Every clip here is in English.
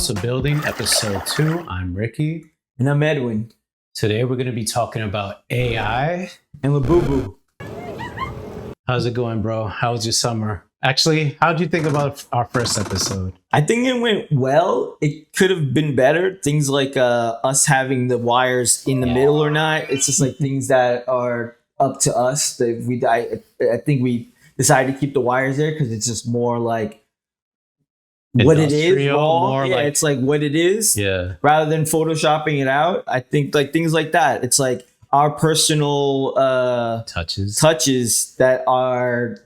House of Building, episode 2. I'm Ricky. And I'm Edwin. Today we're going to be talking about AI. And Labubu. How's it going, bro? How was your summer? Actually, how did you think about our first episode? I think it went well. It could have been better. Things like us having the wires in the middle or not. It's just like things that are up to us. That I think we decided to keep the wires there because it's just more like what it is. Raw. Yeah, it's like what it is. Yeah. Rather than photoshopping it out. I think like things like that. It's like our personal touches that are,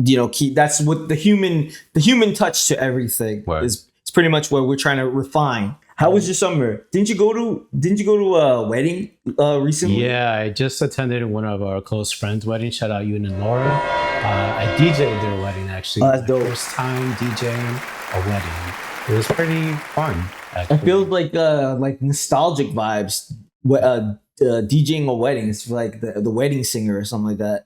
you know, key. That's what the human touch to everything is. It's pretty much what we're trying to refine. How was your summer? Didn't you go to a wedding recently? Yeah, I just attended one of our close friends' wedding. Shout out Ewan and Laura. I DJ'd their wedding actually. That's dope. First time DJing a wedding. It was pretty fun. Actually. I feel like nostalgic vibes. DJing a wedding. It's like the wedding singer or something like that.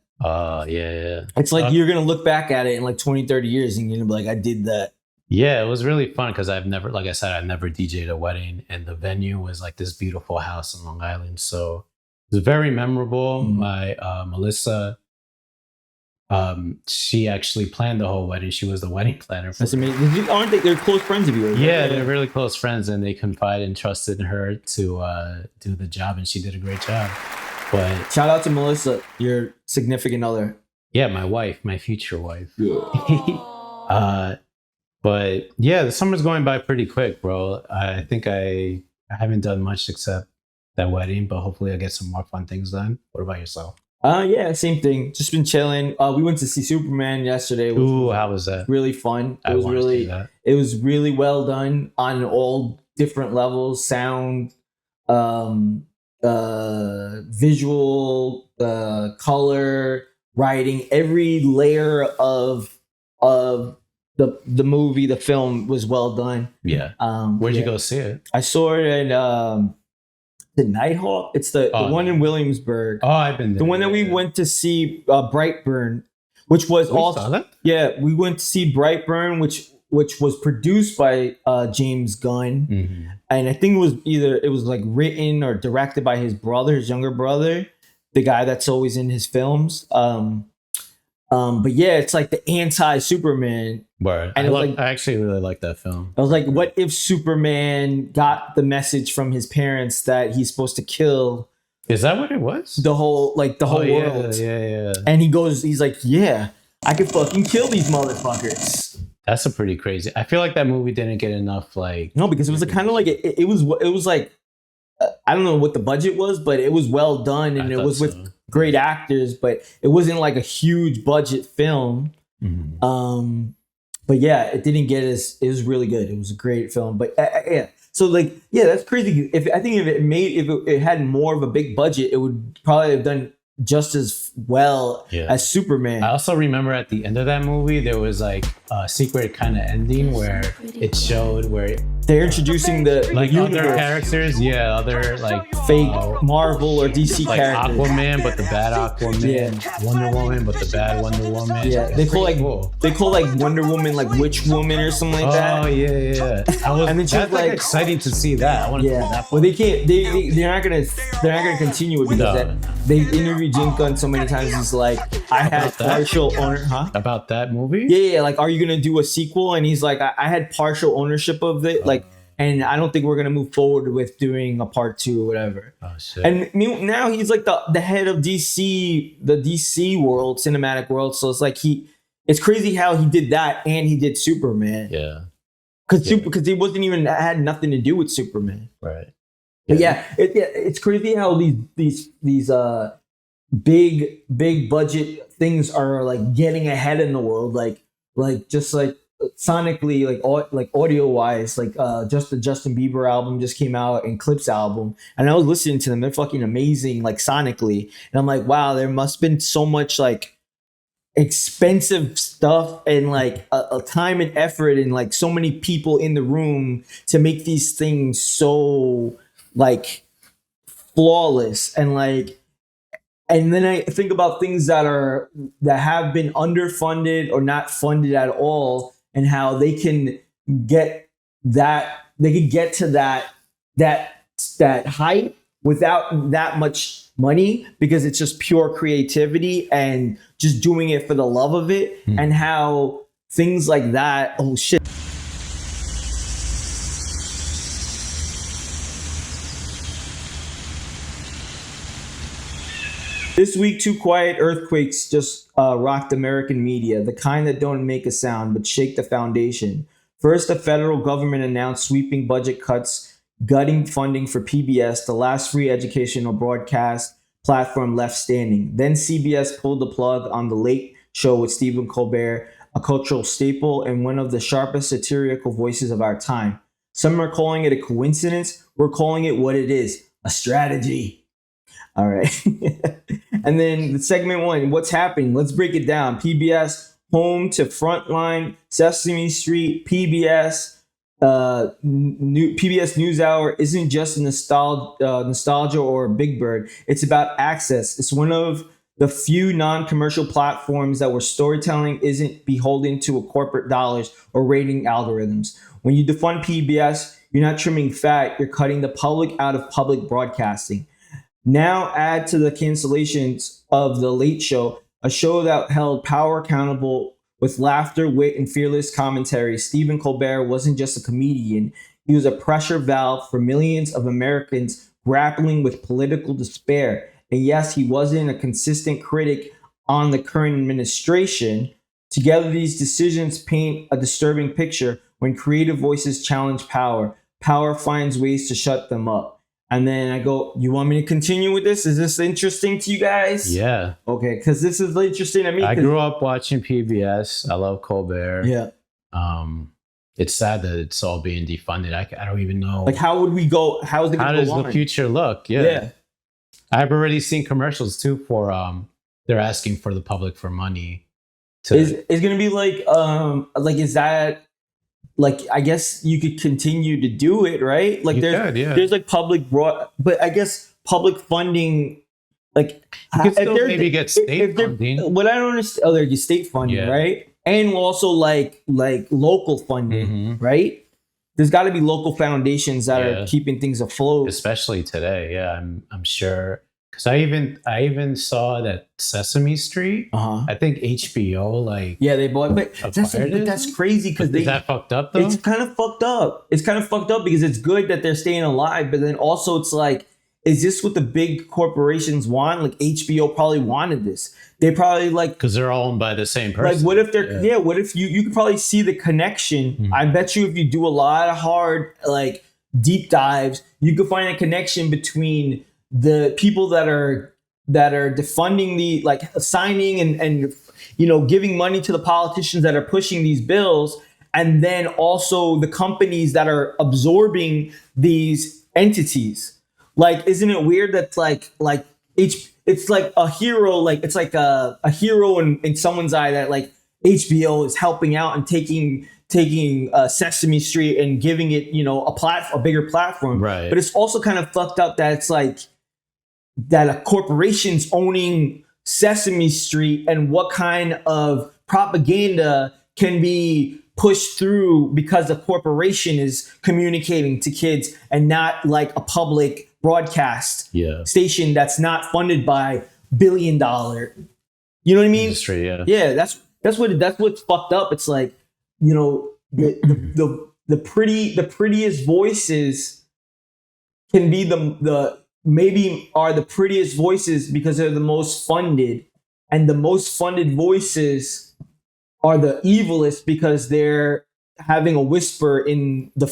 Yeah. It's like you're gonna look back at it in like 20, 30 years and you're gonna be like, I did that. Yeah, it was really fun because I've never DJ'd a wedding, and the venue was like this beautiful house in Long Island. So it was very memorable. My Melissa, she actually planned the whole wedding. She was the wedding planner. That's amazing. Aren't they? They're close friends of yours. Yeah, they're really close friends, and they confided and trusted in her to do the job, and she did a great job. But shout out to Melissa, your significant other. Yeah, my wife, my future wife. Yeah. But yeah, the summer's going by pretty quick, bro. I think I haven't done much except that wedding, but hopefully I'll get some more fun things done. What about yourself? Yeah, same thing. Just been chilling. We went to see Superman yesterday. Ooh, how was that? Really fun. It was really well done on all different levels: sound, visual, color, writing. Every layer of the movie, the film was well done. Yeah. Where'd you go see it? I saw it at the Nighthawk. It's the one in Williamsburg. Oh, I've been there. The one that we went to see, Brightburn, which was saw that? Yeah, we went to see Brightburn, which was produced by James Gunn, and I think it was like written or directed by his younger brother, the guy that's always in his films. But yeah, it's like the anti-Superman. Word. And I actually really like that film. I was like, what if Superman got the message from his parents that he's supposed to kill? Is that what it was? The whole world. Yeah. And he's like, yeah, I could fucking kill these motherfuckers. That's a pretty crazy. I feel like that movie didn't get enough no, because it was kind of like it was like I don't know what the budget was, but it was well done and it was with great actors, but it wasn't like a huge budget film. But yeah, it didn't get it was really good. It was a great film, but yeah. So that's crazy. If it had more of a big budget, it would probably have done just as well as Superman. I also remember at the end of that movie, there was like a secret kind of ending where it showed where they're introducing the universe. Other characters, other like fake Marvel or DC like characters. Aquaman, but the bad Aquaman, Wonder Woman, but the bad Wonder Woman. Yeah, they call like Wonder Woman like Witch Woman or something like that. Oh yeah. And then that's like exciting to see that. I want to see that. Well, they can't. They're not gonna continue it because they interviewed James Gunn so many times. He's like, I had partial ownership. About that movie? Yeah. Like, are you gonna do a sequel? And he's like, I had partial ownership of it. And I don't think we're gonna move forward with doing a part 2 or whatever. Oh shit! And now he's like the head of DC, the DC world, cinematic world. So it's like it's crazy how he did that and he did Superman. Yeah. Because he wasn't even had nothing to do with Superman. Right. But it's crazy how these big budget things are like getting ahead in the world, like just like sonically, like audio wise, just the Justin Bieber album just came out and Clips album, and I was listening to them. They're fucking amazing, like sonically, and I'm like, wow, there must have been so much like expensive stuff and like a time and effort and like so many people in the room to make these things so like flawless and like. And then I think about things that have been underfunded or not funded at all, and how they can get that get to that height without that much money, because it's just pure creativity and just doing it for the love of it. And how things like that, oh shit. This week, 2 quiet earthquakes just rocked American media, the kind that don't make a sound but shake the foundation. First, the federal government announced sweeping budget cuts, gutting funding for PBS, the last free educational broadcast platform left standing. Then CBS pulled the plug on The Late Show with Stephen Colbert, a cultural staple and one of the sharpest satirical voices of our time. Some are calling it a coincidence. We're calling it what it is, a strategy. All right. And then the segment 1, what's happening? Let's break it down. PBS, home to Frontline, Sesame Street, PBS, PBS NewsHour isn't just nostalgia or Big Bird. It's about access. It's one of the few non-commercial platforms that where storytelling isn't beholden to a corporate dollars or rating algorithms. When you defund PBS, you're not trimming fat, you're cutting the public out of public broadcasting. Now add to the cancellations of The Late Show, a show that held power accountable with laughter, wit, and fearless commentary. Stephen Colbert wasn't just a comedian. He was a pressure valve for millions of Americans grappling with political despair. And yes, he wasn't a consistent critic on the current administration. Together, these decisions paint a disturbing picture. When creative voices challenge power, power finds ways to shut them up. And then I go, you want me to continue with this? Is this interesting to you guys? Yeah. Okay, because this is interesting to me. I grew up watching PBS. I love Colbert. Yeah. It's sad that it's all being defunded. I don't even know. Like, how would we go? How is it going to go on? How does the future look? Yeah. I've already seen commercials too for they're asking for the public for money. It's going to be like is that, like, I guess you could continue to do it, right? Like there's like public but I guess public funding, like you could still maybe get state funding. What I don't understand, there's state funding, right? And also like local funding, right? There's got to be local foundations that are keeping things afloat, especially today. Yeah, I'm sure. Because I even saw that Sesame Street. I think HBO they bought, but that's crazy because is that fucked up though? It's kind of fucked up. It's kind of fucked up because it's good that they're staying alive, but then also it's like, is this what the big corporations want? Like HBO probably wanted this. They probably because they're all owned by the same person. Like what if they're what if you could probably see the connection? I bet you if you do a lot of hard deep dives, you could find a connection between the people that are defunding the signing and giving money to the politicians that are pushing these bills, and then also the companies that are absorbing these entities. Like, isn't it weird that it's like a hero, it's like a hero in someone's eye that HBO is helping out and taking Sesame Street and giving it a bigger platform, right? But it's also kind of fucked up that it's that a corporation's owning Sesame Street, and what kind of propaganda can be pushed through because the corporation is communicating to kids and not like a public broadcast station that's not funded by $1 billion. You know what I mean? Industry, that's what's fucked up. It's like, the prettiest voices can be maybe are the prettiest voices because they're the most funded, and the most funded voices are the evilest because they're having a whisper in the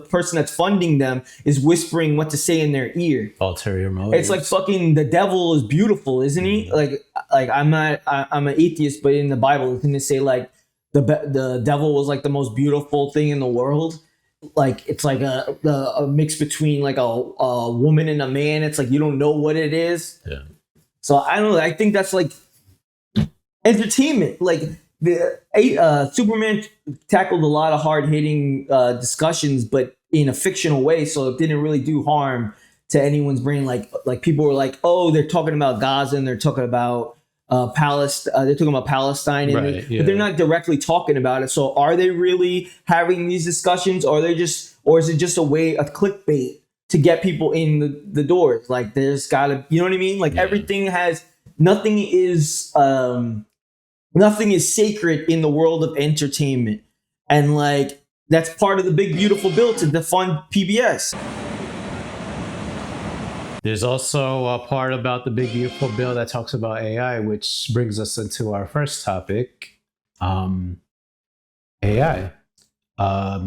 person that's funding them is whispering what to say in their ear. Ulterior motives. It's like fucking the devil is beautiful, isn't he? Like I'm an atheist, but in the Bible, it's gonna say the devil was the most beautiful thing in the world. It's like a mix between a woman and a man. It's like you don't know what it is. Yeah. So I don't know. I think that's entertainment. The Superman tackled a lot of hard hitting discussions, but in a fictional way. So it didn't really do harm to anyone's brain. Like people were like, oh, they're talking about Gaza and they're talking about Palestine. They're talking about Palestine, but they're not directly talking about it. So are they really having these discussions, or are they just or is it just a clickbait to get people in the doors? Like there's gotta, you know what I mean? Like everything has, nothing is sacred in the world of entertainment. And like, that's part of the big, beautiful bill to defund PBS. There's also a part about the big, beautiful bill that talks about AI, which brings us into our first topic, AI. A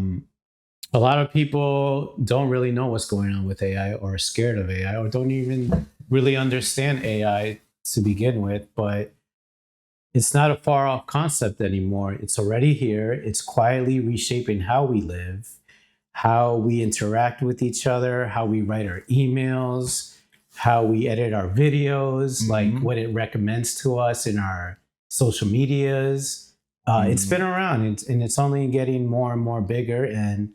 lot of people don't really know what's going on with AI or are scared of AI or don't even really understand AI to begin with, but it's not a far off concept anymore. It's already here. It's quietly reshaping how we live, how we interact with each other, how we write our emails, how we edit our videos, like what it recommends to us in our social medias. It's been around and it's only getting more and more bigger and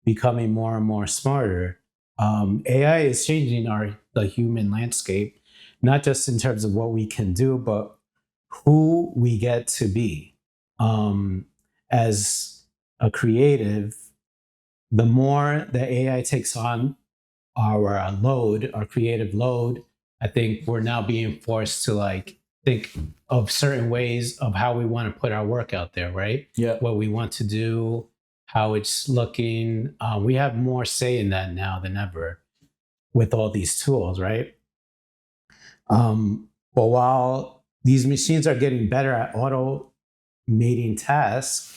becoming more and more smarter. AI is changing the human landscape, not just in terms of what we can do, but who we get to be. As a creative, the more the AI takes on our creative load, I think we're now being forced to like think of certain ways of how we want to put our work out there, right? Yeah. What we want to do, how it's looking. We have more say in that now than ever with all these tools, right? But while these machines are getting better at automating tasks,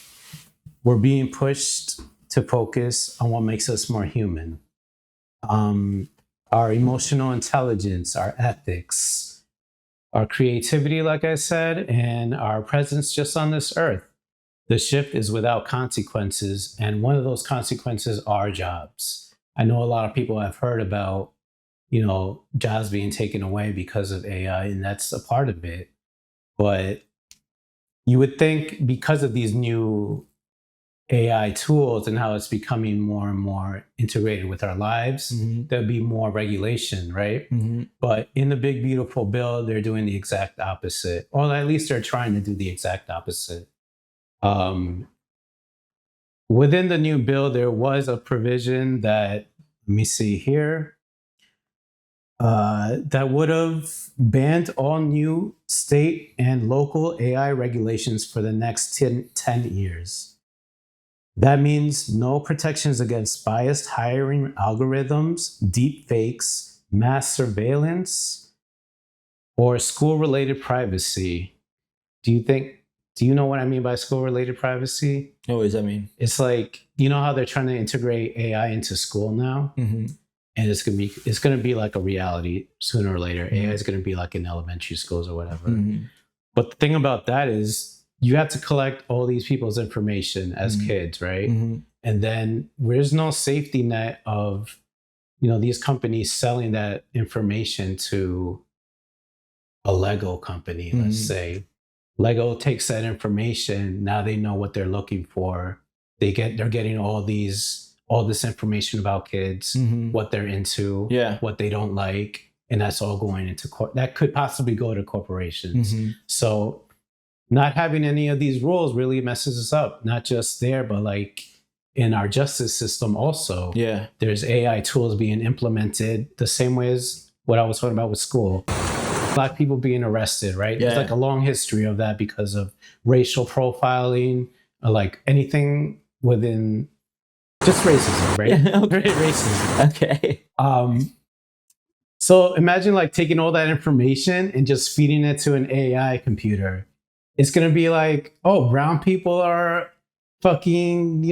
we're being pushed to focus on what makes us more human. Our emotional intelligence, our ethics, our creativity, like I said, and our presence just on this earth. The shift is without consequences, and one of those consequences are jobs. I know a lot of people have heard about, jobs being taken away because of AI, and that's a part of it. But you would think because of these new AI tools and how it's becoming more and more integrated with our lives, there'll be more regulation, right? But in the big, beautiful bill, they're doing the exact opposite, or at least they're trying to do the exact opposite. Within the new bill, there was a provision that, let me see here, that would have banned all new state and local AI regulations for the next 10 years. That means no protections against biased hiring algorithms, deep fakes, mass surveillance, or school-related privacy. Do you know what I mean by school-related privacy? What does that mean? It's like, you know how they're trying to integrate AI into school now? And it's gonna be like a reality sooner or later. AI is gonna be like in elementary schools or whatever. But the thing about that is you have to collect all these people's information as kids, right? And then there's no safety net of, these companies selling that information to a Lego company, let's say. Lego takes that information. Now they know what they're looking for. They're getting all this information about kids, what they're into, what they don't like, and that's all going into that could possibly go to corporations. So not having any of these rules really messes us up, not just there, but like in our justice system also. There's AI tools being implemented the same way as what I was talking about with school. Black people being arrested, right? There's like a long history of that because of racial profiling, or like anything within just racism, right? Racism. Okay. So imagine like taking all that information and just feeding it to an AI computer. It's going to be like, oh, brown people are fucking,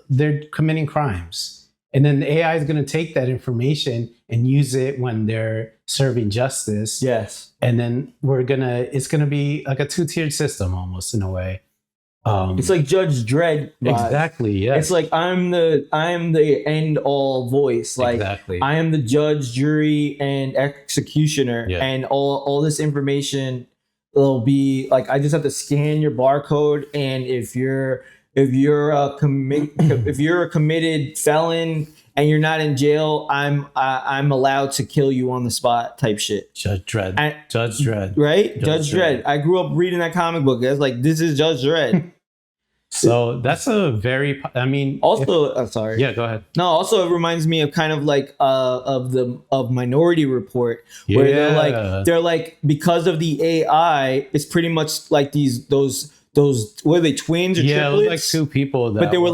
they're committing crimes. And then the AI is going to take that information and use it when they're serving justice. Yes. And then it's going to be like a two-tiered system almost in a way. It's like Judge Dredd vibes. Exactly. Yeah. It's like I'm the end all voice. Like exactly. I am the judge, jury, and executioner, and all this information will be like I just have to scan your barcode, and if you're a committed felon and you're not in jail, I'm allowed to kill you on the spot type shit. Judge Dredd. Right? Judge Dredd. I grew up reading that comic book. It's like, this is Judge Dredd. So that's a very, I mean, Also, sorry. yeah, go ahead. No, also it reminds me of kind of like of Minority Report, where they're like because of the AI, it's pretty much like those were they twins or Yeah, it was like triplets? two people that But they were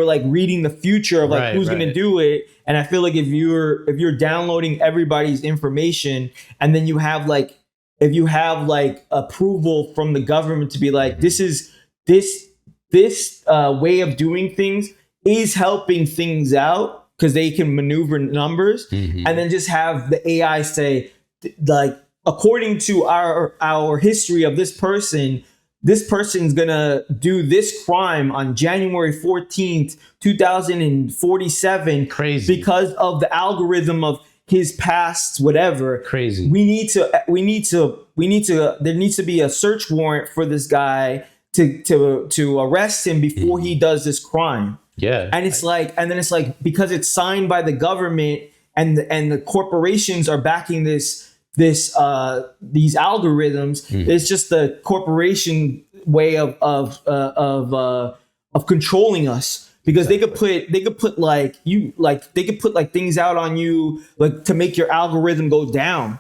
like reading the future of like Right, who's gonna do it. And I feel like if you're downloading everybody's information, and then you have like if you have like approval from the government to be like this way of doing things is helping things out because they can maneuver numbers, and then just have the AI say like according to our history of this person's gonna do this crime on January 14th, 2047. Crazy. Because of the algorithm of his past, whatever. Crazy. There needs to be a search warrant for this guy to arrest him before he does this crime. Yeah. And it's like because it's signed by the government and the corporations are backing these algorithms. It's just the corporation way of controlling us, because they could put things out on you like to make your algorithm go down.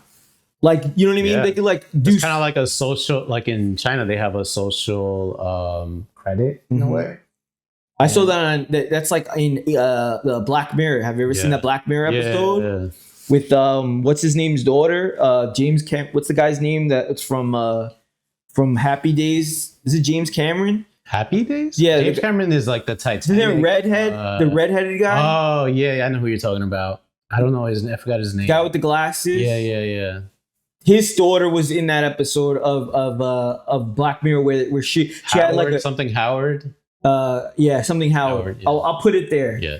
Like, you know what I mean? Yeah. They could like do kind of like a social, like in China, they have a social credit in a way. I saw that that's like in the Black Mirror. Have you ever seen that Black Mirror episode? Yeah. With what's his name's daughter? James what's the guy's name that's from Happy Days? Is it James Cameron? Happy Days? Yeah, James Cameron is like the Titanic. Isn't there redhead? The redheaded guy? Oh yeah, I know who you're talking about. I don't know his name. I forgot his name. Guy with the glasses? Yeah. His daughter was in that episode of Black Mirror where she had like something Howard. Something Howard. Yeah. I'll put it there. Yeah.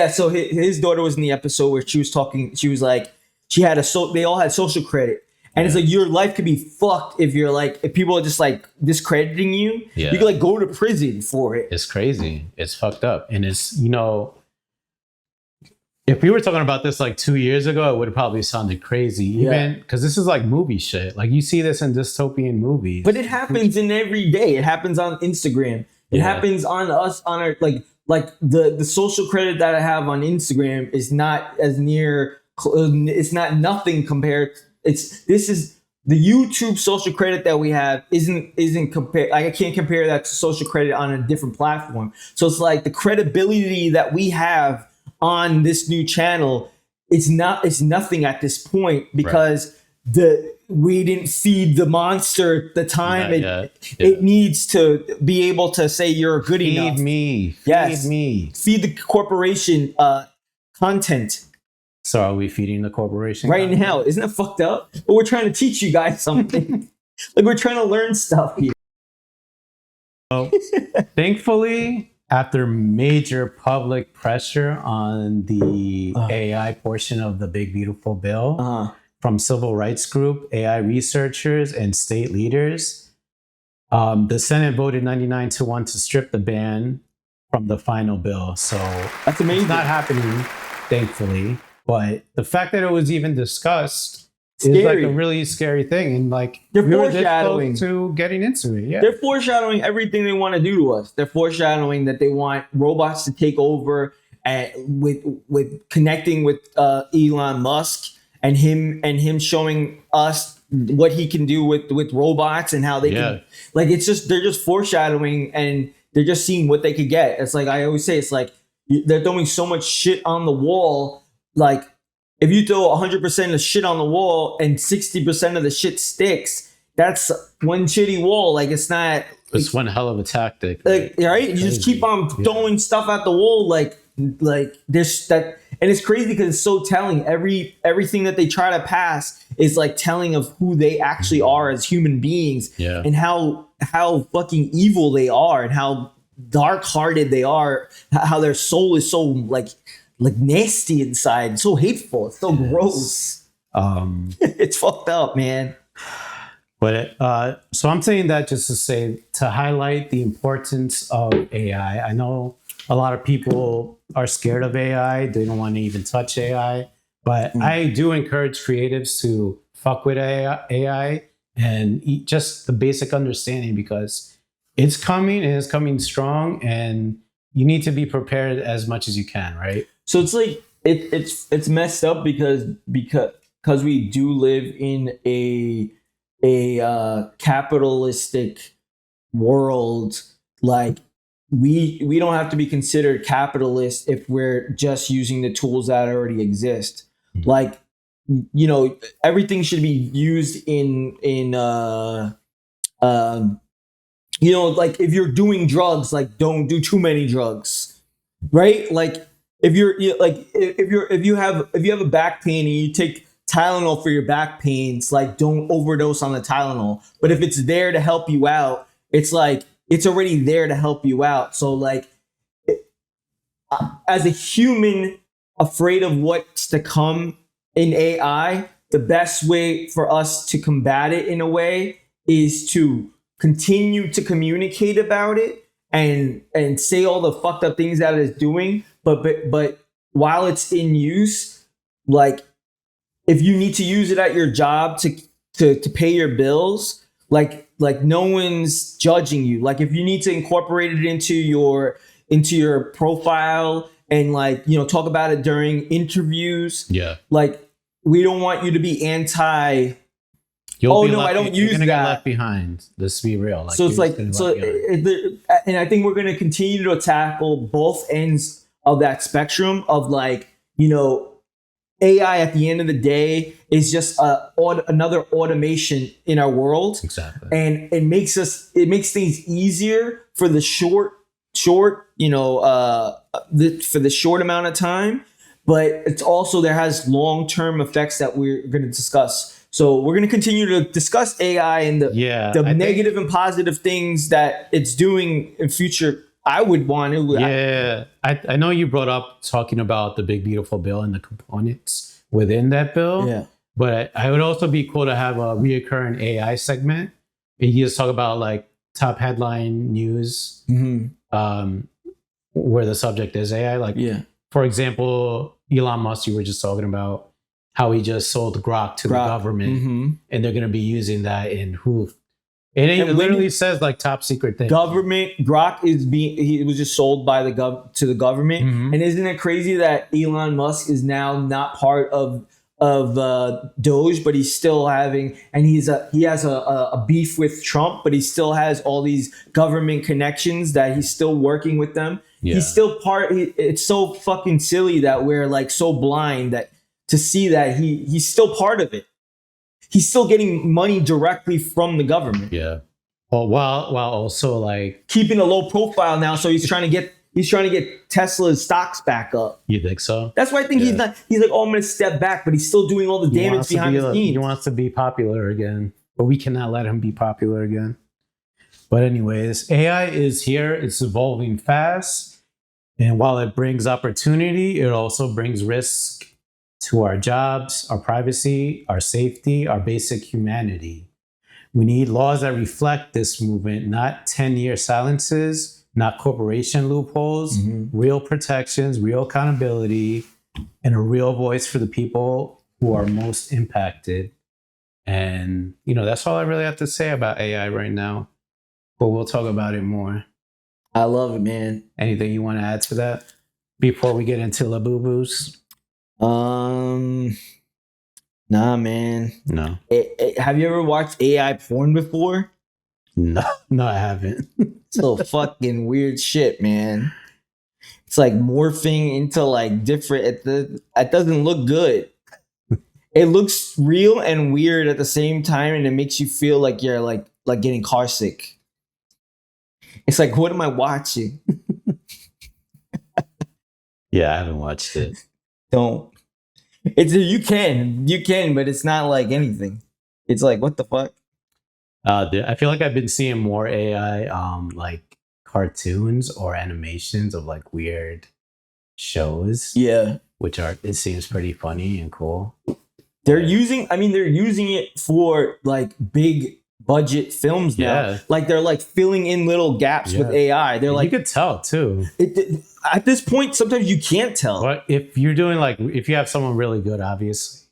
So his daughter was in the episode where she was talking. She was like, they all had social credit, and it's like your life could be fucked if people are just like discrediting you. Yeah. You could like go to prison for it. It's crazy. It's fucked up, and it's if we were talking about this like 2 years ago, it would have probably sounded crazy, even because this is like movie shit. Like you see this in dystopian movies. But it happens in every day. It happens on Instagram. It happens on us, on our like the social credit that I have on Instagram is not as near. It's not nothing compared. This is the YouTube social credit that we have isn't compared. Like I can't compare that to social credit on a different platform. So it's like the credibility that we have on this new channel, it's nothing at this point, because we didn't feed the monster the time it needs to be able to say you're good enough. Feed me. Feed the corporation content. So are we feeding the corporation right now? Isn't that fucked up? But we're trying to teach you guys something. Like we're trying to learn stuff here. So, thankfully, after major public pressure on the AI portion of the Big Beautiful Bill from civil rights group, AI researchers, and state leaders, the Senate voted 99-1 to strip the ban from the final bill. So that's amazing. It's not happening, thankfully. But the fact that it was even discussed is like a really scary thing, and like they're we were this foreshadowing close to getting into it. Yeah, they're foreshadowing everything they want to do to us. They're foreshadowing that they want robots to take over, with connecting with Elon Musk and him showing us what he can do with robots and how they can. Like they're just foreshadowing, and they're just seeing what they could get. It's like I always say, it's like they're throwing so much shit on the wall. Like if you throw 100% of shit on the Wall and 60% of the shit sticks, that's one shitty wall. Like it's one hell of a tactic. Like, right? You just keep on throwing stuff at the wall. Like there's that, and it's crazy because it's so telling. Everything that they try to pass is like telling of who they actually are as human beings, and how fucking evil they are, and how dark-hearted they are, how their soul is so like nasty inside, so hateful, it's so gross. It's fucked up, man. But so I'm saying that just to highlight the importance of AI. I know a lot of people are scared of AI. They don't want to even touch AI. But I do encourage creatives to fuck with AI and just the basic understanding, because it's coming and it's coming strong, and you need to be prepared as much as you can, right? So it's like it's messed up because we do live in a capitalistic world. Like we don't have to be considered capitalist if we're just using the tools that already exist. Mm-hmm. Like, you know, everything should be used in you know, like if you're doing drugs, like don't do too many drugs, right? Like if you have a back pain and you take Tylenol for your back pains, like don't overdose on the Tylenol. But if it's there to help you out, it's like it's already there to help you out. So like, as a human afraid of what's to come in AI, the best way for us to combat it in a way is to continue to communicate about it and say all the fucked up things that it's doing. But while it's in use, like if you need to use it at your job to pay your bills, like no one's judging you. Like if you need to incorporate it into your profile and like, you know, talk about it during interviews. Yeah. Like we don't want you to be anti. I don't use that. You're gonna get left behind. Let's be real. Like, so it's like and I think we're gonna continue to tackle both ends of that spectrum of like, you know, AI at the end of the day is just another automation in our world. Exactly. And it makes things easier for the short, you know, for the short amount of time. But it's also, there has long-term effects that we're going to discuss. So we're going to continue to discuss AI and the negative and positive things that it's doing in future. I would want to. Yeah, I know you brought up talking about the big beautiful bill and the components within that bill. Yeah, but I would also be cool to have a reoccurring AI segment. You just talk about like top headline news, where the subject is AI. Like, for example, Elon Musk, you were just talking about how he just sold Grok to the government, and they're going to be using that in who. It literally says like top secret thing. Government Grok he was just sold by to the government, and isn't it crazy that Elon Musk is now not part of Doge, but he's still having, and he has a beef with Trump, but he still has all these government connections that he's still working with them. Yeah. He's still it's so fucking silly that we're like so blind that to see that he's still part of it. He's still getting money directly from the government. Yeah. Well, while also like keeping a low profile now, so he's trying to get Tesla's stocks back up. You think so? That's why I think he's like, oh, I'm going to step back, but he's still doing all the damage behind the scenes. He wants to be popular again, but we cannot let him be popular again. But anyways, AI is here. It's evolving fast. And while it brings opportunity, it also brings risk to our jobs, our privacy, our safety, our basic humanity. We need laws that reflect this movement, not 10-year silences, not corporation loopholes, real protections, real accountability, and a real voice for the people who are most impacted. And, you know, that's all I really have to say about AI right now, but we'll talk about it more. I love it, man. Anything you want to add to that before we get into Labubus? Nah, man. No. Have you ever watched AI porn before? No, I haven't. So fucking weird shit, man. It's like morphing into like different. It doesn't look good. It looks real and weird at the same time, and it makes you feel like you're like getting car sick. It's like, what am I watching? Yeah, I haven't watched it. Don't. You can, but it's not like anything. It's like, what the fuck? I feel like I've been seeing more AI, like cartoons or animations of like weird shows. Yeah, it seems pretty funny and cool. They're using it for like big budget films now. Yeah. Like they're like filling in little gaps with AI. They're like, you could tell too. At this point, sometimes you can't tell. But if you're doing if you have someone really good, obviously.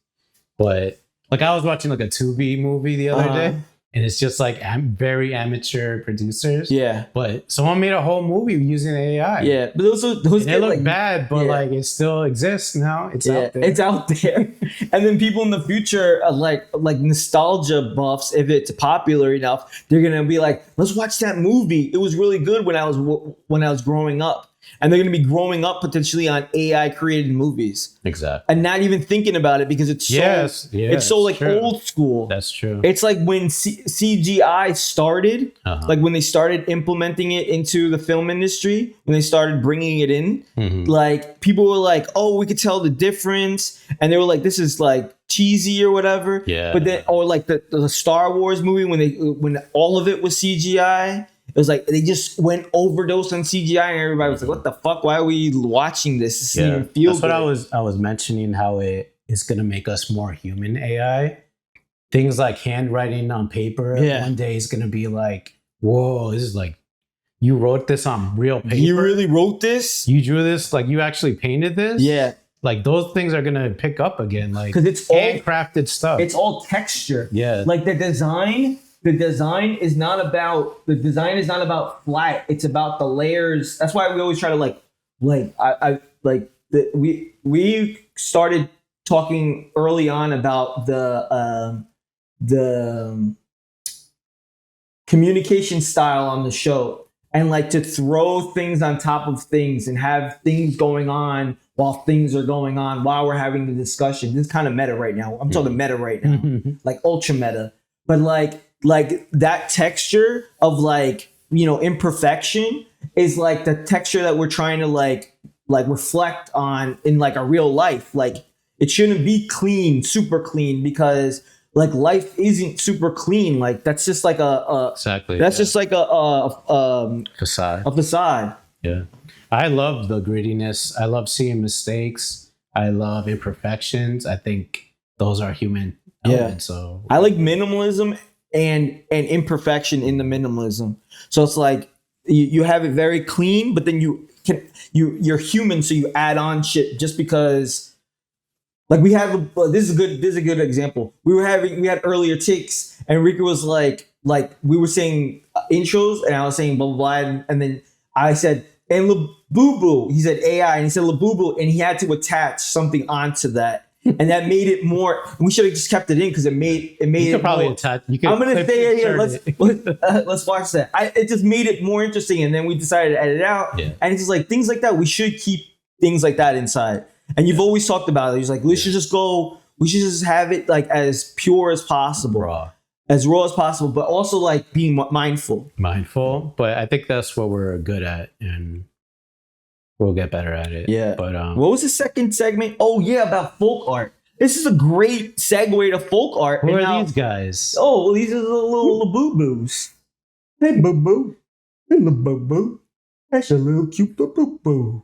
But like I was watching like a Tubi movie the other day, and it's just like very amateur producers. Yeah. But someone made a whole movie using AI. Yeah, but those And get they look like bad, but yeah. like it still exists now. It's yeah, out there. it's out there. And then people in the future are like nostalgia buffs. If it's popular enough, they're gonna be like, let's watch that movie. It was really good when I was growing up. And they're going to be growing up potentially on AI created movies. Exactly. And not even thinking about it because it's so like true. old school. That's true. It's like when CGI started, like when they started implementing it into the film industry, when they started bringing it in, like people were like, oh, we could tell the difference. And they were like, this is like cheesy or whatever. Yeah. But then, or like the Star Wars movie when all of it was CGI. It was like they just went overdose on CGI and everybody was like, what the fuck? Why are we watching this? This doesn't even feel That's good. what I was mentioning, how it is going to make us more human AI. Things like handwriting on paper one day is going to be like, whoa, this is like, you wrote this on real paper? You really wrote this? You drew this? Like you actually painted this? Yeah. Like those things are going to pick up again. Like, because it's handcrafted stuff. It's all texture. Yeah. Like the design is not about flat. It's about the layers. That's why we always try to we started talking early on about the communication style on the show, and like to throw things on top of things and have things going on while things are going on while we're having the discussion. This is kind of meta right now. I'm talking meta right now, like ultra meta. But like that texture of like, you know, imperfection is like the texture that we're trying to like reflect on in like a real life. Like it shouldn't be clean, super clean, because like life isn't super clean. Like that's just like just like a facade. A facade. Yeah. I love the grittiness. I love seeing mistakes. I love imperfections. I think those are human elements. So I like minimalism and imperfection in the minimalism. So it's like you have it very clean, but then you're human, so you add on shit just because. Like we have this is a good example. We had earlier takes, and Rika was like we were saying intros, and I was saying blah blah blah, and then I said and Labubu. He said AI, and he said Labubu, and he had to attach something onto that. And that made it more. We should have just kept it in because it made you it. Could probably attach. You could. I'm gonna stay here. Let's watch that. It just made it more interesting, and then we decided to edit it out. Yeah. And it's just like things like that. We should keep things like that inside. And you've always talked about it. He's like, we should just have it like as pure as possible, as raw as possible, but also like being mindful. But I think that's what we're good at, and we'll get better at it. Yeah. But what was the second segment? Oh yeah, about folk art. This is a great segue to folk art. Who are these guys? Oh, well, these are the little Labubus. Hey, boo boo. Hey, Labubu. That's a little cute boo boo.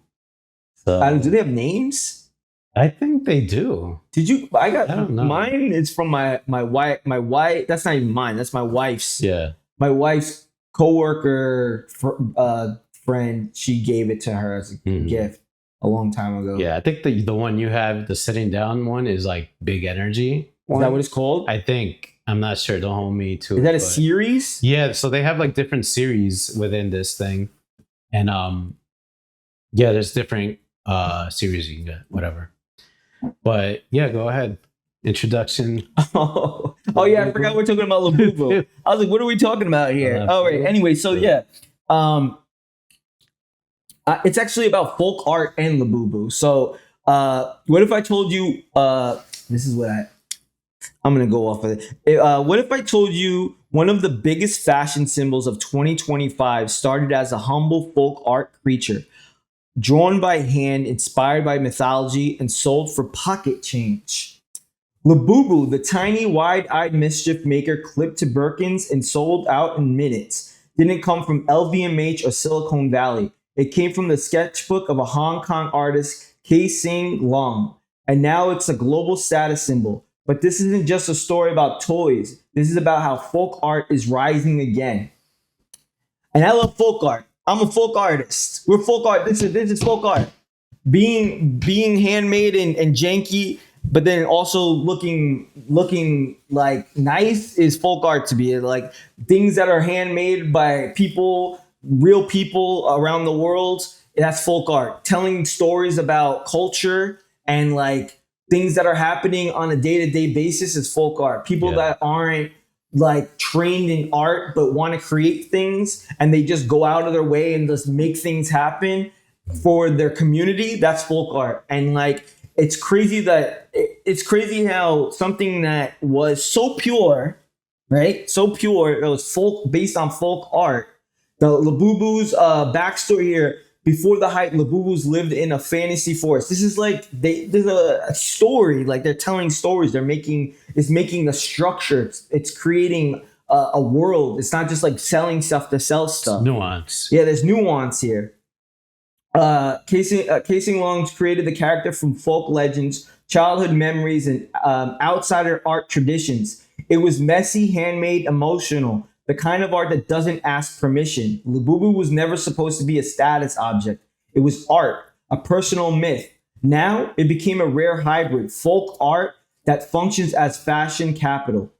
So, do they have names? I think they do. Did you? I don't know. Mine is from my wife. My wife. That's not even mine. That's my wife's. Yeah. My wife's coworker friend. She gave it to her as a gift a long time ago. Yeah, I think the one you have, the sitting down one, is like Big Energy. Is that what it's called? I think. I'm not sure. Don't hold me to it. Is that a series? Yeah. So they have like different series within this thing, and yeah, there's different series you can get, whatever. But yeah, go ahead. Introduction. Oh yeah, I forgot we're talking about Labubu. I was like, what are we talking about here? All right. Anyway, so yeah, it's actually about folk art and Labubu. So what if I told you? This is what I'm gonna go off of it. What if I told you one of the biggest fashion symbols of 2025 started as a humble folk art creature, drawn by hand, inspired by mythology, and sold for pocket change. Labubu, the tiny, wide-eyed mischief maker clipped to Birkins and sold out in minutes, didn't come from LVMH or Silicon Valley. It came from the sketchbook of a Hong Kong artist, Kei Sing Long, and now it's a global status symbol. But this isn't just a story about toys. This is about how folk art is rising again. And I love folk art. I'm a folk artist. We're folk art. This is folk art. Being handmade and janky but then also looking like nice is folk art to me. Like things that are handmade by people, real people around the world. That's folk art. Telling stories about culture and like things that are happening on a day-to-day basis is folk art. People that aren't like trained in art but want to create things and they just go out of their way and just make things happen for their community, that's folk art. And like it's crazy how something that was so pure, right? So pure, it was folk, based on folk art. The Labubu's backstory here: before the hype, Labubus lived in a fantasy forest. This is like there's a story, like they're telling stories. It's making a structure. It's creating a world. It's not just like selling stuff to sell stuff. Nuance. Yeah, there's nuance here. Casing Longs created the character from folk legends, childhood memories, and outsider art traditions. It was messy, handmade, emotional, the kind of art that doesn't ask permission. Labubu was never supposed to be a status object. It was art, a personal myth. Now it became a rare hybrid, folk art that functions as fashion capital.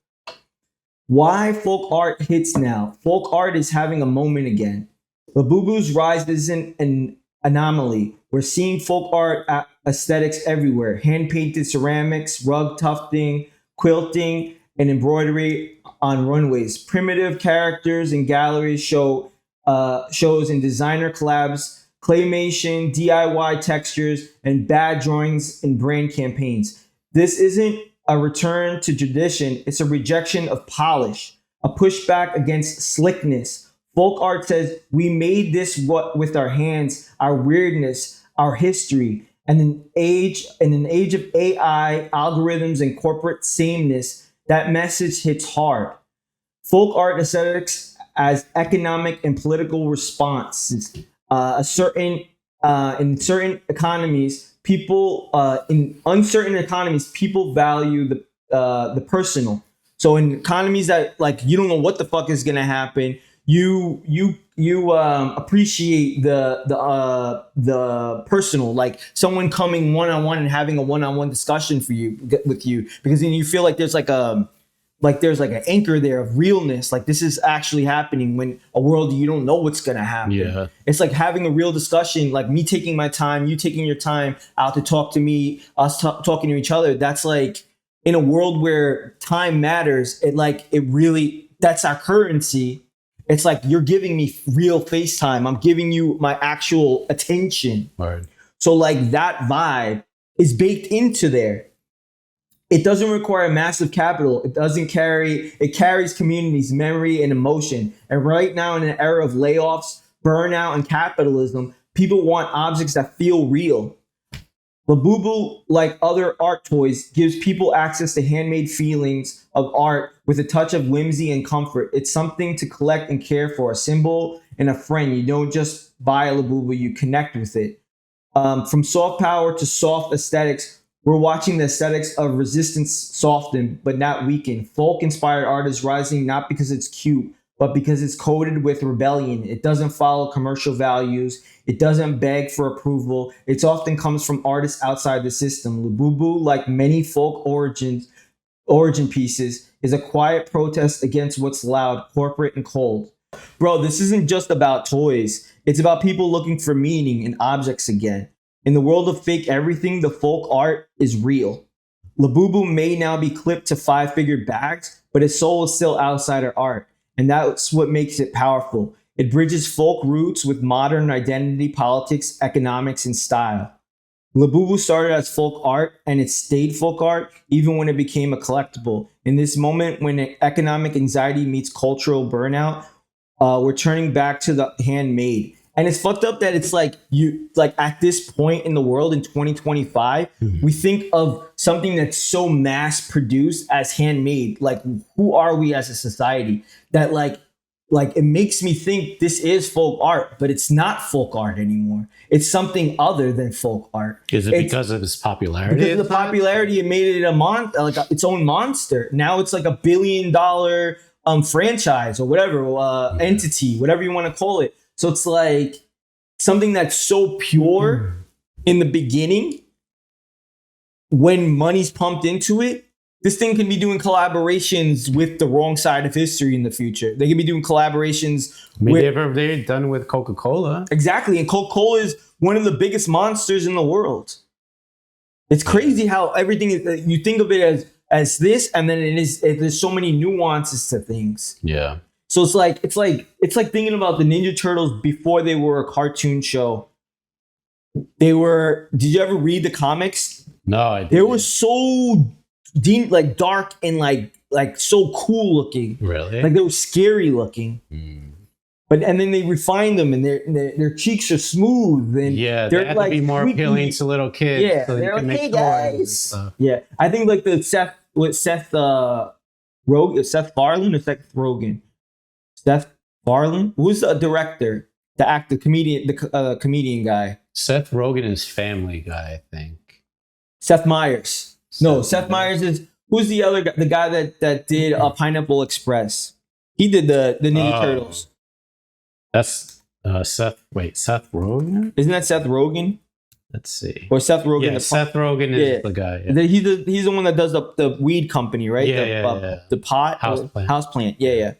Why folk art hits now? Folk art is having a moment again. Labubu's rise isn't an anomaly. We're seeing folk art aesthetics everywhere. Hand-painted ceramics, rug tufting, quilting, and embroidery on runways. Primitive characters in galleries, shows and designer collabs, claymation, DIY textures, and bad drawings in brand campaigns. This isn't a return to tradition. It's a rejection of polish, a pushback against slickness. Folk art says we made this with our hands, our weirdness, our history. And in an age of AI, algorithms, and corporate sameness, that message hits hard. Folk art aesthetics as economic and political responses. In certain economies, in uncertain economies, people value the personal. So in economies that like you don't know what the fuck is gonna happen, you appreciate the personal, like someone coming one-on-one and having a one-on-one discussion with you, because then you feel like there's an anchor there of realness. Like this is actually happening when a world you don't know what's gonna happen. Yeah. It's like having a real discussion, like me taking my time, you taking your time out to talk to me, us talking to each other. That's like in a world where time matters. That's our currency. It's like you're giving me real FaceTime. I'm giving you my actual attention. Right. So like that vibe is baked into there. It doesn't require massive capital. It carries communities, memory, and emotion. And right now in an era of layoffs, burnout, and capitalism, people want objects that feel real. Labubu, like other art toys, gives people access to handmade feelings of art with a touch of whimsy and comfort. It's something to collect and care for, a symbol and a friend. You don't just buy a Labubu, you connect with it. From soft power to soft aesthetics, we're watching the aesthetics of resistance soften, but not weaken. Folk-inspired art is rising not because it's cute, but because it's coded with rebellion. It doesn't follow commercial values. It doesn't beg for approval. It often comes from artists outside the system. Labubu, like many folk origin pieces, is a quiet protest against what's loud, corporate, and cold. Bro, this isn't just about toys. It's about people looking for meaning in objects again. In the world of fake everything, the folk art is real. Labubu may now be clipped to 5-figure bags, but its soul is still outsider art. And that's what makes it powerful. It bridges folk roots with modern identity, politics, economics, and style. Labubu started as folk art, and it stayed folk art even when it became a collectible. In this moment, when economic anxiety meets cultural burnout, we're turning back to the handmade. And it's fucked up that it's like at this point in the world in 2025, we think of something that's so mass produced as handmade. Like, who are we as a society that like it makes me think this is folk art, but it's not folk art anymore. It's something other than folk art. Is it because of its popularity? Because of the popularity, it made it its own monster. Now it's like $1 billion franchise or whatever, entity, whatever you want to call it. So it's like something that's so pure in the beginning when money's pumped into it, this thing can be doing collaborations with the wrong side of history in the future. They can be doing collaborations. I mean, they're done with Coca-Cola. Exactly. And Coca-Cola is one of the biggest monsters in the world. It's crazy how everything is, you think of it as this, and then there's so many nuances to things. Yeah. So it's like thinking about the Ninja Turtles before they were a cartoon show. Did you ever read the comics? No, I didn't. They were so deep, like dark and like so cool looking. Really? Like they were scary looking. And then they refined them, and their cheeks are smooth, and they have to be more appealing to little kids. Yeah, so they're like, hey guys. Yeah, I think like the Seth Farland or Seth Rogen. Seth Farland, who's the director, the actor, comedian, the comedian guy. Seth Rogen is Family Guy, I think. Seth Meyers. Seth Meyers is who's the other guy? The guy that did Pineapple Express. He did the Ninja Turtles. That's Seth Rogen? Isn't that Seth Rogen? Let's see. Or Seth Rogen. Yeah, Seth Rogen is the guy. Yeah. He's the one that does the weed company, right? The pot house plant. Yeah.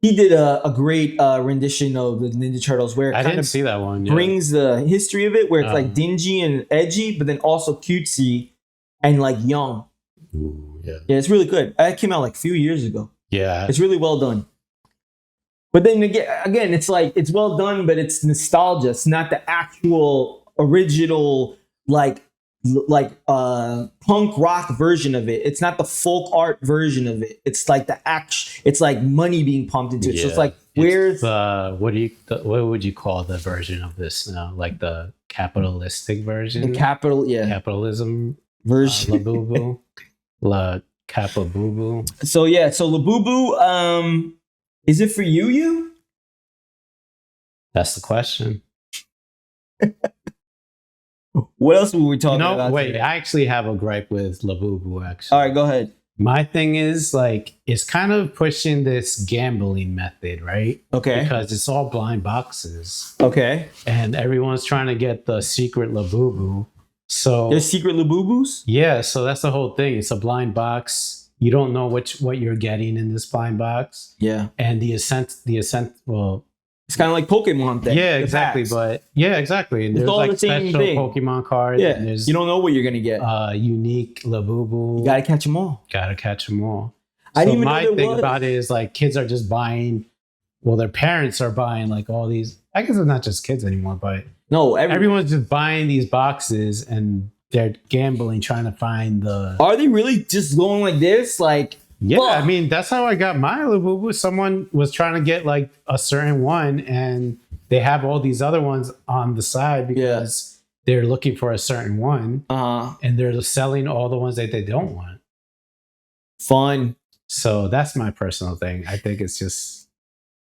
He did a great rendition of the Ninja Turtles where it I didn't see that one. Yeah. Brings the history of it where it's like dingy and edgy, but then also cutesy and like young. Ooh, yeah. Yeah, it's really good. It came out like a few years ago. Yeah. It's really well done. But then again, it's like it's well done, but it's nostalgia. It's not the actual original like punk rock version of it. It's not the folk art version of it. It's like it's like money being pumped into it. Yeah. So it's like where's what would you call the version of this now? Like the capitalistic version? The capitalism version. Labubu. La Capabubu. So Labubu, is it for you? That's the question. What else were we talking about? Wait, today? I actually have a gripe with Labubu, actually. All right, go ahead. My thing is, like, it's kind of pushing this gambling method, right? Okay. Because it's all blind boxes. Okay. And everyone's trying to get the secret Labubu. So there's secret Labubus? Yeah, so that's the whole thing. It's a blind box. You don't know what you're getting in this blind box. Yeah. And the ascent, well, it's kind of like Pokemon thing. Yeah, exactly. But yeah, exactly. And there's all like the same special thing. Pokemon cards. Yeah. And there's you don't know what you're gonna get. Unique Labubu. You gotta catch them all. Gotta catch them all. I didn't even my know thing about it is like kids are just buying. Well, their parents are buying like all these. I guess it's not just kids anymore, but no, everyone's just buying these boxes and they're gambling, trying to find the. Are they really just going like this? Like. Yeah, I mean, that's how I got my Labubu. Someone was trying to get like a certain one and they have all these other ones on the side because they're looking for a certain one. And they're selling all the ones that they don't want. Fun. So that's my personal thing. I think it's just...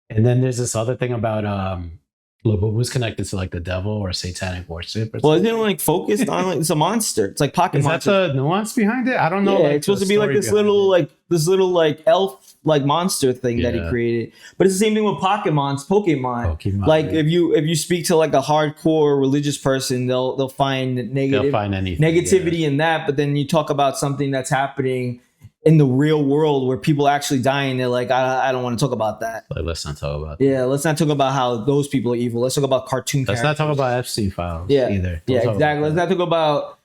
And then there's this other thing about Labubu's connected to like the devil or satanic worship. Well, isn't it like focused on like it's a monster? It's like Pocket Monster. Is that the nuance behind it? I don't know. Yeah, like, it's supposed to be like this little elf like monster thing that he created. But it's the same thing with Pokemon. Like if you speak to like a hardcore religious person, they'll find negativity in that. But then you talk about something that's happening in the real world where people actually dying, they're like, I don't want to talk about that. Like, let's not talk about that. Yeah, let's not talk about how those people are evil. Let's talk about cartoon characters. Let's not talk about FC files either. Yeah, exactly. Let's not talk about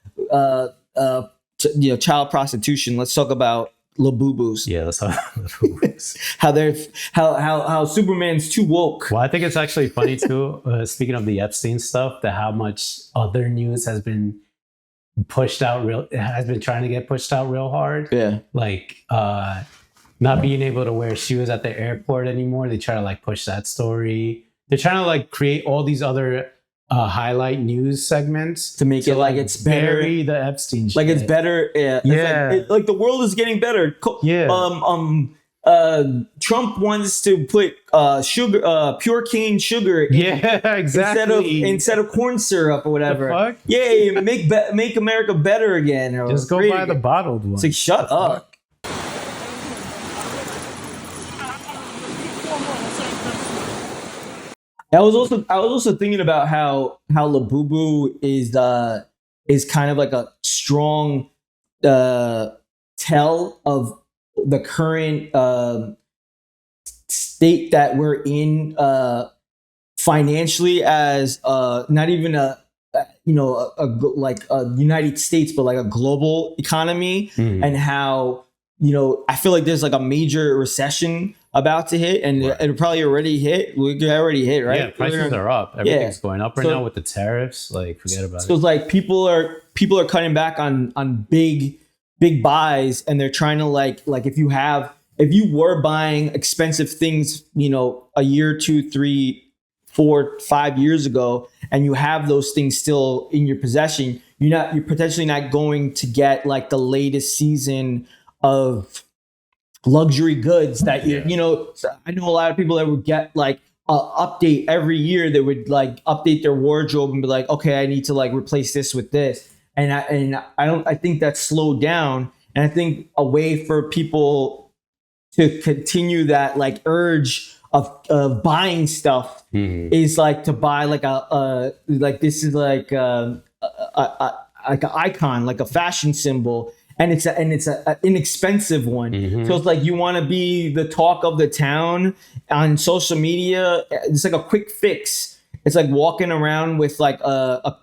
child prostitution. Let's talk about Labubus. Yeah, let's talk about Labubus. how Superman's too woke. Well, I think it's actually funny too, speaking of the Epstein stuff, that how much other news has been trying to get pushed out real hard. Yeah. Like not being able to wear shoes at the airport anymore. They try to like push that story. They're trying to like create all these other highlight news segments to make it like it's better. Bury the Epstein shit. Like it's better. Yeah. It's like the world is getting better. Trump wants to put sugar, pure cane sugar. Exactly. Instead of corn syrup or whatever. Yay! Make America better again. Or just go buy the bottled one. It's like shut up. I was also thinking about how Labubu is kind of like a strong tell of the current state that we're in financially, as not even a like a United States, but like a global economy, and how, I feel like there's like a major recession about to hit, and it probably already hit. We already hit, right? Yeah, prices are up. Everything's going up right now with the tariffs. Like, forget about it. So it's like people are cutting back on big buys, and they're trying to like if you were buying expensive things, a year, 2, 3, 4, 5 years ago, and you have those things still in your possession, you're potentially not going to get like the latest season of luxury goods that I know a lot of people that would get like a update every year. They would like update their wardrobe and be like, okay, I need to like replace this with this. And I think that's slowed down. And I think a way for people to continue that like urge of buying stuff is like to buy like this is like an icon, like a fashion symbol. And it's an inexpensive one. So it's like you want to be the talk of the town on social media. It's like a quick fix. It's like walking around with like a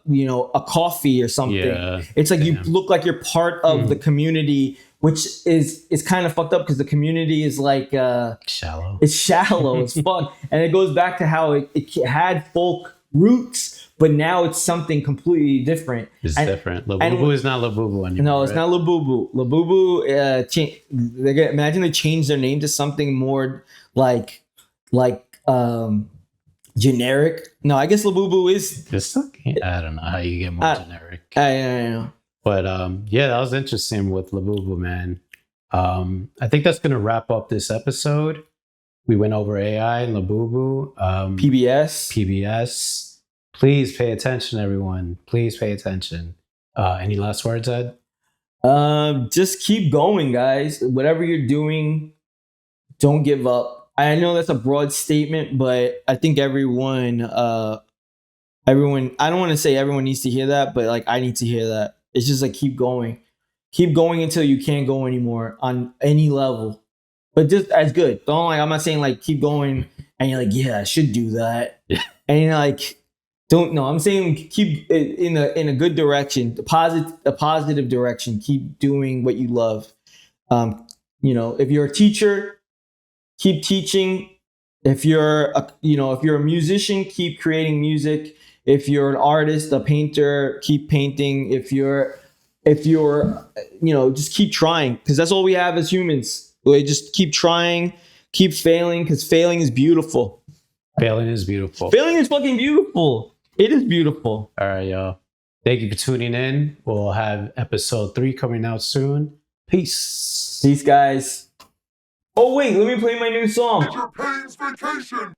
coffee or something. Yeah. It's like you look like you're part of the community, which is kind of fucked up because the community is like shallow. It's shallow as fuck, and it goes back to how it had folk roots. But now it's something completely different. It's different. Labubu is not Labubu anymore. No, it's not Labubu. Labubu, imagine they changed their name to something more like generic. No, I guess Labubu is. I don't know how you get more generic. I know. But that was interesting with Labubu, man. I think that's gonna wrap up this episode. We went over AI and Labubu. PBS. Please pay attention, everyone. Please pay attention. Any last words, Ed? Just keep going, guys. Whatever you're doing, don't give up. I know that's a broad statement, but I think everyone, I don't want to say everyone needs to hear that, but like I need to hear that. It's just like keep going until you can't go anymore on any level. But just as good. I'm not saying like keep going and you're like, yeah, I should do that, and you're like. I'm saying keep it in a good direction, a positive direction. Keep doing what you love. If you're a teacher, keep teaching. If you're a musician, keep creating music. If you're an artist, a painter, keep painting. If you're just keep trying, because that's all we have as humans. We just keep trying, keep failing, because failing is beautiful. Failing is beautiful. Failing is fucking beautiful. It is beautiful. All right, y'all. Thank you for tuning in. We'll have episode 3 coming out soon. Peace. Peace, guys. Oh, wait. Let me play my new song. It's your pain's vacation.